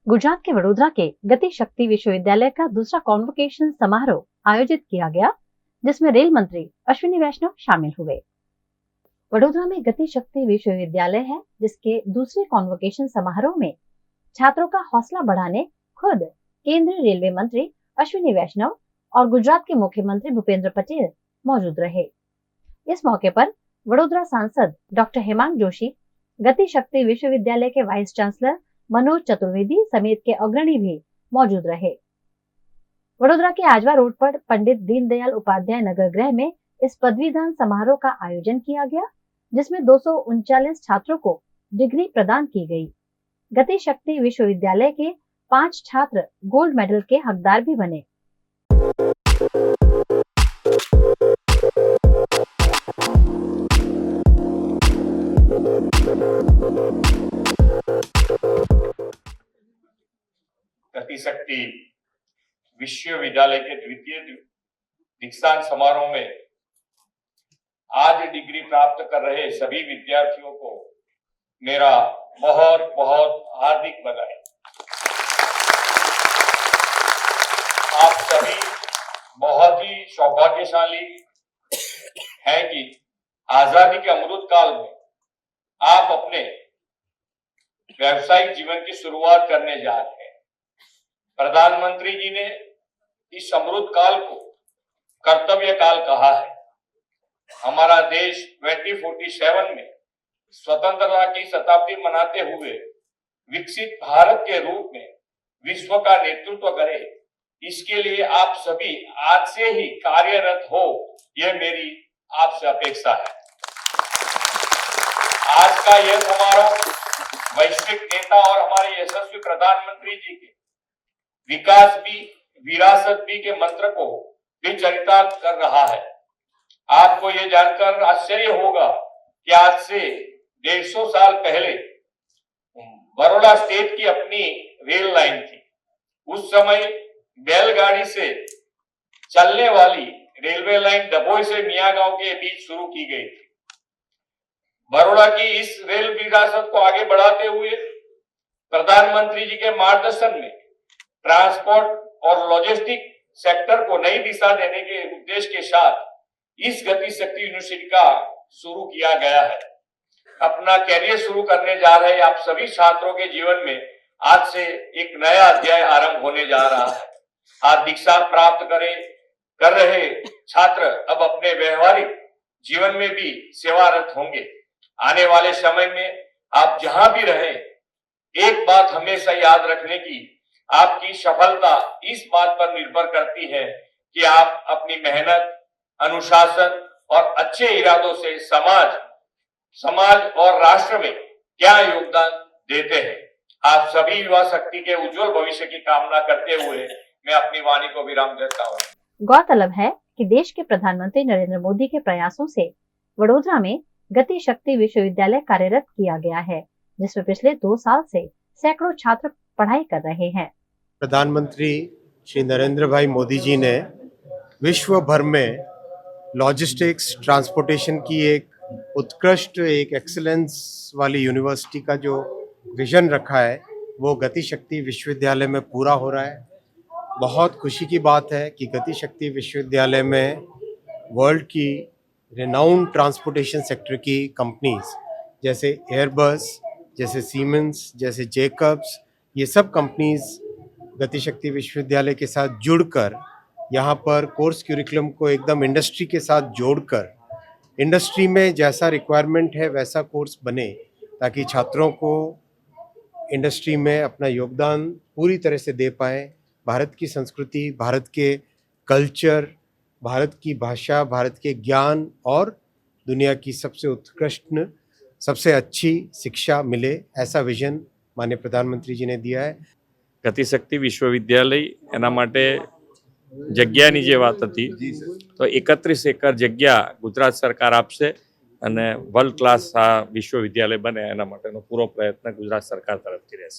गुजरात के वडोदरा के गति शक्ति विश्वविद्यालय का दूसरा कॉन्वोकेशन समारोह आयोजित किया गया, जिसमें रेल मंत्री अश्विनी वैष्णव शामिल हुए। वडोदरा में गति शक्ति विश्वविद्यालय है, जिसके दूसरे कॉन्वोकेशन समारोह में छात्रों का हौसला बढ़ाने खुद केंद्रीय रेलवे मंत्री अश्विनी वैष्णव और गुजरात के मुख्यमंत्री भूपेंद्र पटेल मौजूद रहे। इस मौके पर वडोदरा सांसद डॉक्टर हेमांग जोशी, गति शक्ति विश्वविद्यालय के वाइस चांसलर मनोज चतुर्वेदी समेत के अग्रणी भी मौजूद रहे। वडोदरा के आजवा रोड पर पंडित दीनदयाल उपाध्याय नगर गृह में इस पदवीदान समारोह का आयोजन किया गया, जिसमें 239 छात्रों को डिग्री प्रदान की गई। गति शक्ति विश्वविद्यालय के 5 छात्र गोल्ड मेडल के हकदार भी बने। गति शक्ति विश्वविद्यालय के द्वितीय दीक्षांत समारोह में आज डिग्री प्राप्त कर रहे सभी विद्यार्थियों को मेरा बहुत बहुत हार्दिक बधाई। आप सभी बहुत ही सौभाग्यशाली हैं कि आजादी के अमृत काल में आप अपने व्यावसायिक जीवन की शुरुआत करने जा रहे हैं। प्रधानमंत्री जी ने इस अमृत काल को कर्तव्य काल कहा है। हमारा देश 2047 में स्वतंत्रता की शताब्दी मनाते हुए विकसित भारत के रूप में विश्व का नेतृत्व करे, इसके लिए आप सभी आज से ही कार्यरत हो, यह मेरी आपसे अपेक्षा है। आज का यह समारोह वैश्विक नेता और हमारे यशस्वी प्रधानमंत्री जी के विकास भी विरासत भी के मंत्र को भी चरितार्थ कर रहा है। आपको यह जानकर आश्चर्य होगा कि आज से 150 साल पहले बड़ौदा स्टेट की अपनी रेल लाइन थी। उस समय बैलगाड़ी से चलने वाली रेलवे लाइन डभोई से मियागांव के बीच शुरू की गई थी। बड़ौदा की इस रेल विरासत को आगे बढ़ाते हुए प्रधानमंत्री जी के मार्गदर्शन में ट्रांसपोर्ट और लॉजिस्टिक सेक्टर को नई दिशा देने के उद्देश्य के साथ इस गति शक्ति यूनिवर्सिटी का शुरू किया गया है। अपना कैरियर शुरू करने जा रहे आप सभी छात्रों के जीवन में आज से एक नया अध्याय आरंभ होने जा रहा है। आज दीक्षा प्राप्त कर रहे छात्र अब अपने व्यवहारिक जीवन में भी सेवारत होंगे। आने वाले समय में आप जहां भी रहें, एक बात हमेशा याद रखने की, आपकी सफलता इस बात पर निर्भर करती है कि आप अपनी मेहनत, अनुशासन और अच्छे इरादों से समाज और राष्ट्र में क्या योगदान देते हैं। आप सभी युवा शक्ति के उज्जवल भविष्य की कामना करते हुए मैं अपनी वाणी को विराम देता हूँ। गौरतलब है कि देश के प्रधानमंत्री नरेंद्र मोदी के प्रयासों से वडोदरा में गति शक्ति विश्वविद्यालय कार्यरत किया गया है, जिसमें पिछले 2 साल से सैकड़ों छात्र पढ़ाई कर रहे हैं। प्रधानमंत्री श्री नरेंद्र भाई मोदी जी ने विश्व भर में लॉजिस्टिक्स ट्रांसपोर्टेशन की एक उत्कृष्ट, एक एक्सीलेंस वाली यूनिवर्सिटी का जो विजन रखा है, वो गति शक्ति विश्वविद्यालय में पूरा हो रहा है। बहुत खुशी की बात है कि गति शक्ति विश्वविद्यालय में वर्ल्ड की रेनाउंड ट्रांसपोर्टेशन सेक्टर की कंपनीज जैसे एयरबस, जैसे सीमेंस, जैसे जेकब्स, ये सब कंपनीज गति शक्ति विश्वविद्यालय के साथ जुड़कर यहाँ पर कोर्स क्यूरिकुलम को एकदम इंडस्ट्री के साथ जोड़कर इंडस्ट्री में जैसा रिक्वायरमेंट है वैसा कोर्स बने, ताकि छात्रों को इंडस्ट्री में अपना योगदान पूरी तरह से दे पाएँ। भारत की संस्कृति, भारत के कल्चर, भारत की भाषा, भारत के ज्ञान और दुनिया की सबसे उत्कृष्ट, सबसे अच्छी शिक्षा मिले, ऐसा विजन माननीय प्रधानमंत्री जी ने दिया है। गति शक्ति विश्वविद्यालय एना माटे जग्यानी जे वात हती तो 31 एकड़ जग्या गुजरात सरकार आपशे अने वर्ल्ड क्लास आ विश्वविद्यालय बने एना माटेनो पूरो प्रयत्न गुजरात सरकार तरफथी रहेशे।